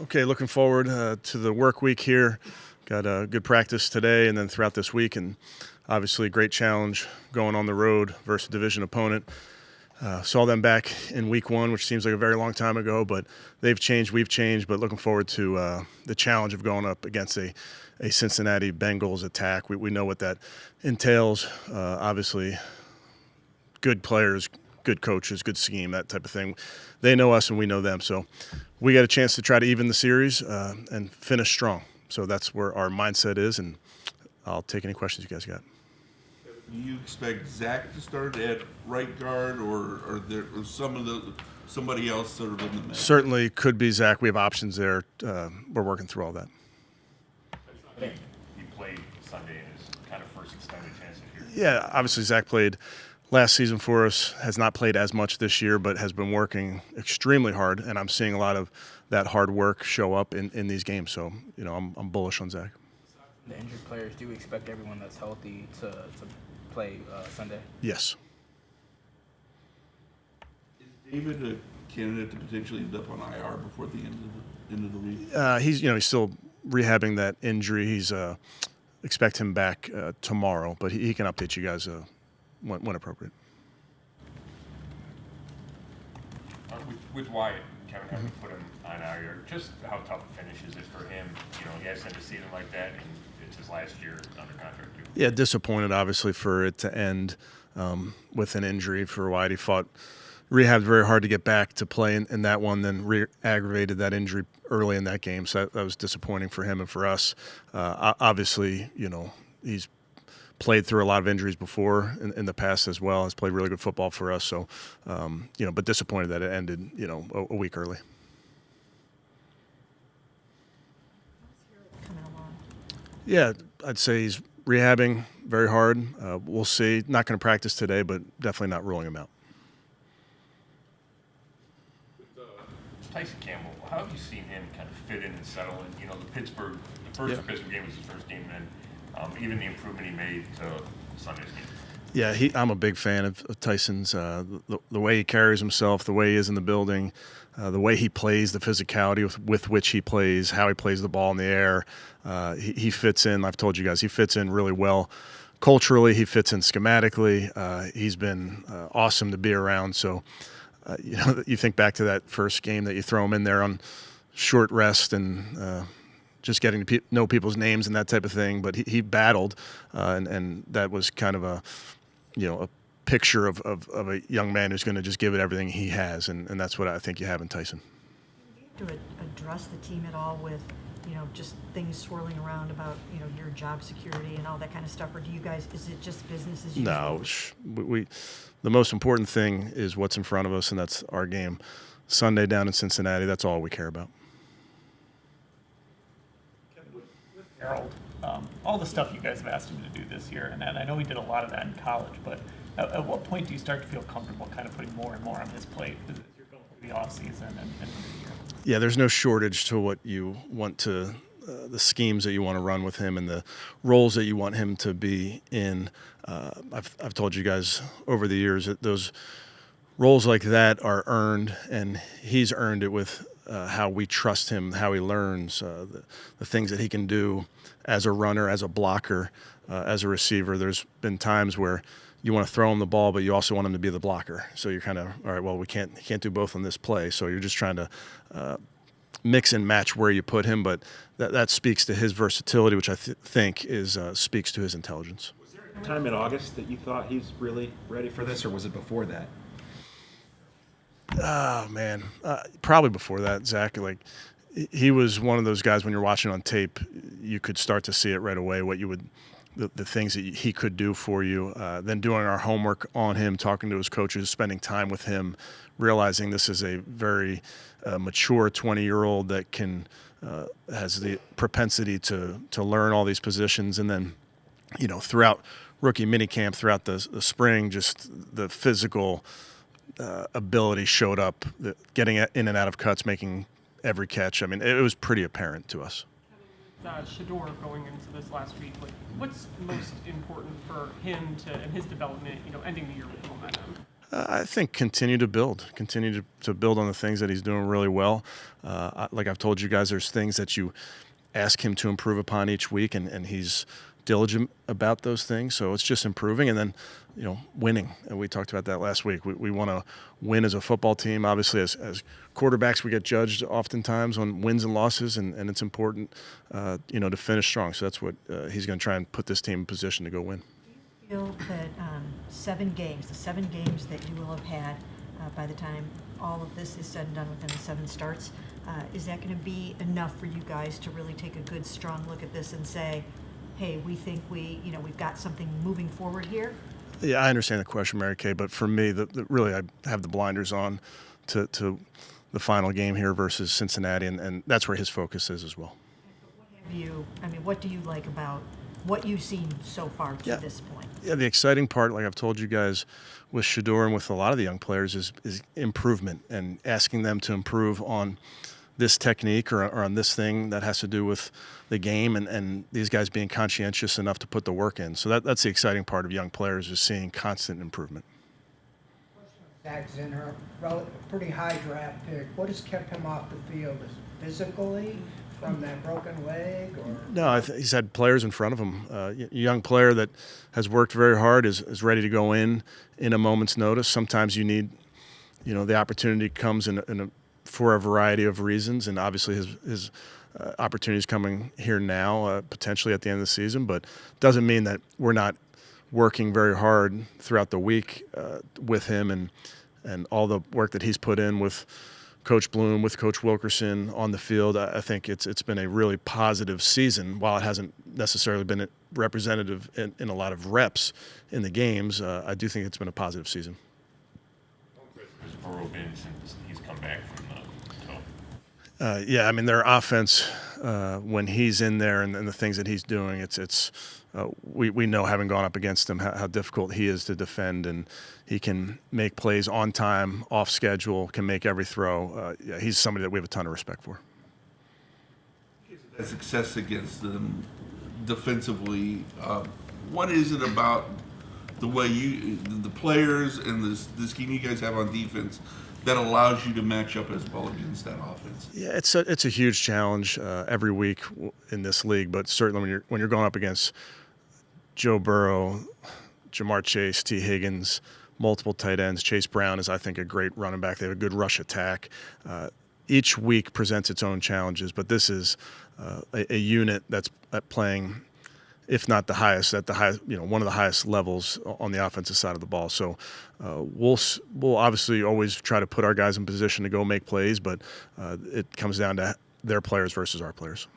Okay, looking forward to the work week here. Got a good practice today and then throughout this week, and obviously a great challenge going on the road versus a division opponent. Saw them back in week one, which seems like a very long time ago, but they've changed, we've changed, but looking forward to the challenge of going up against a Cincinnati Bengals attack. We know what that entails. Obviously, good players, good coaches, good scheme, that type of thing. They know us and we know them, so we got a chance to try to even the series and finish strong. So that's where our mindset is, and I'll take any questions you guys got. Do you expect Zack to start at right guard, or are there somebody else sort of in the mix? Certainly could be Zack. We have options there. We're working through all that. I think he played Sunday in his kind of first extended chance here. Yeah, obviously Zack played last season for us, has not played as much this year, but has been working extremely hard, and I'm seeing a lot of that hard work show up in these games. So, I'm bullish on Zack. The injured players, do expect everyone that's healthy to play Sunday? Yes. Is David a candidate to potentially end up on IR before the end of the week? He's still rehabbing that injury. He's expect him back tomorrow, but he can update you guys when appropriate. With Wyatt, Kevin, having put him on IR, just how tough a finish is it for him? He has had a season like that, and it's his last year under contract too. Yeah, disappointed obviously for it to end with an injury for Wyatt. He rehabbed very hard to get back to play in that one, then aggravated that injury early in that game. So that was disappointing for him and for us. Obviously, he's played through a lot of injuries before in the past as well. Has played really good football for us. So, but disappointed that it ended, a week early. Yeah, I'd say he's rehabbing very hard. We'll see. Not going to practice today, but definitely not ruling him out. Tyson Campbell, how have you seen him kind of fit in and settle in? The Pittsburgh game was his first game, and even the improvement he made to Sunday's game. Yeah, I'm a big fan of Tyson's, the way he carries himself, the way he is in the building, the way he plays, the physicality with which he plays, how he plays the ball in the air. He fits in. I've told you guys, he fits in really well. Culturally, he fits in schematically. He's been awesome to be around. So, you think back to that first game that you throw him in there on short rest and just getting to know people's names and that type of thing. But he battled, and that was kind of a picture of a young man who's going to just give it everything he has, and that's what I think you have in Tyson. Do you have to address the team at all with, just things swirling around about, your job security and all that kind of stuff, or do you guys, is it just business as usual? No, the most important thing is what's in front of us, and that's our game Sunday down in Cincinnati. That's all we care about. With Harold, all the stuff you guys have asked him to do this year, and I know he did a lot of that in college, but at what point do you start to feel comfortable kind of putting more and more on his plate as you're going through the offseason and the year? Yeah, there's no shortage to what you want to, the schemes that you want to run with him and the roles that you want him to be in. I've told you guys over the years that those roles like that are earned, and he's earned it with how we trust him, how he learns, the things that he can do as a runner, as a blocker, as a receiver. There's been times where you want to throw him the ball, but you also want him to be the blocker. So you're kind of, all right, well, we can't do both on this play. So you're just trying to mix and match where you put him. But that speaks to his versatility, which I think speaks to his intelligence. Was there a time in August that you thought he's really ready for this, or was it before that? Oh, man. Probably before that, Zack. He was one of those guys when you're watching on tape, you could start to see it right away, the things that he could do for you. Then doing our homework on him, talking to his coaches, spending time with him, realizing this is a very mature 20-year-old that has the propensity to learn all these positions. And then, throughout rookie minicamp, throughout the spring, just the physical ability showed up, getting in and out of cuts, making every catch. I mean, it was pretty apparent to us. Shador going into this last week, what's most important for him and his development, ending the year with momentum? I think continue to build on the things that he's doing really well. Like I've told you guys, there's things that you ask him to improve upon each week, and he's diligent about those things. So it's just improving, and then winning. And we talked about that last week. We want to win as a football team. Obviously, as quarterbacks, we get judged oftentimes on wins and losses, and it's important, to finish strong. So that's what he's going to try and put this team in position to go win. Feel that the 7 games that you will have had by the time all of this is said and done within the 7 starts, is that going to be enough for you guys to really take a good, strong look at this and say, hey, we think we've got something moving forward here? Yeah, I understand the question, Mary Kay, but for me, really, I have the blinders on to the final game here versus Cincinnati, and that's where his focus is as well. What do you like about what you've seen so far to this point? Yeah, the exciting part, like I've told you guys, with Shador and with a lot of the young players is improvement and asking them to improve on this technique or on this thing that has to do with the game, and these guys being conscientious enough to put the work in. So that's the exciting part of young players, is seeing constant improvement. Zack's in a pretty high draft pick. What has kept him off the field? Is it physically from that broken leg? Or? No, he's had players in front of him. A young player that has worked very hard, is ready to go in a moment's notice. Sometimes you need, the opportunity comes for a variety of reasons, and obviously his opportunity is coming here now, potentially at the end of the season, but doesn't mean that we're not working very hard throughout the week with him and all the work that he's put in with Coach Bloom, with Coach Wilkerson on the field. I think it's been a really positive season. While it hasn't necessarily been representative in a lot of reps in the games, I do think it's been a positive season. Has Burrow been since he's come back from the toe? Yeah, their offense, when he's in there and the things that he's doing, we know, having gone up against him, how difficult he is to defend, and he can make plays on time, off schedule, can make every throw. Yeah, he's somebody that we have a ton of respect for. That success against them defensively, what is it about the way the players and the scheme you guys have on defense that allows you to match up as well against that offense? Yeah, it's a huge challenge every week in this league, but certainly when you're going up against Joe Burrow, Jamar Chase, T. Higgins, multiple tight ends. Chase Brown is, I think, a great running back. They have a good rush attack. Each week presents its own challenges, but this is a unit that's playing, if not the highest, at the highest, one of the highest levels on the offensive side of the ball. So we'll obviously always try to put our guys in position to go make plays, but it comes down to their players versus our players.